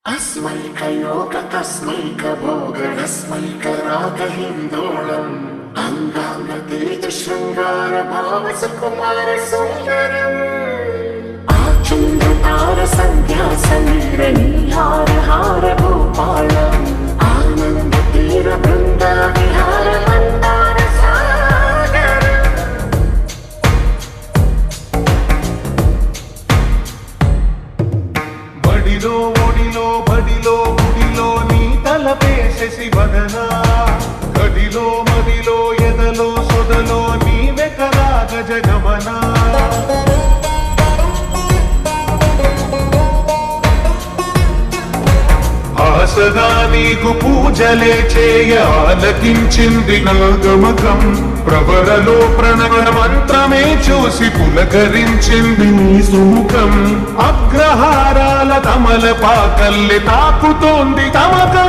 अस्मैकयोगकस्मैकभोगरस्मैकरागहिन्दोळम् अङ्गाङ्गतीर्थशृङ्गारभावसकुमारसुन्दरम् आचन्द्रतारसन्ध्यासमीरनीहारहार भूपालम् आनन्दतीरबृन्दाविहारमन्दारसागरम् बडिलो ओडिलो बडिलो गुडिलो नी तलपेशसि वदना गदिलो मदिलो एदलो सोदलो नीवे कदा गजगमना ఆసగా నీకు పూజలే చేయ ఆలకించింది నాగమకం ప్రవరలో ప్రణవ మంత్రమే చూసి పులకరించింది నీ సుముఖం అగ్రహారాల తమల పాకల్లి తాకుతోంది తమకం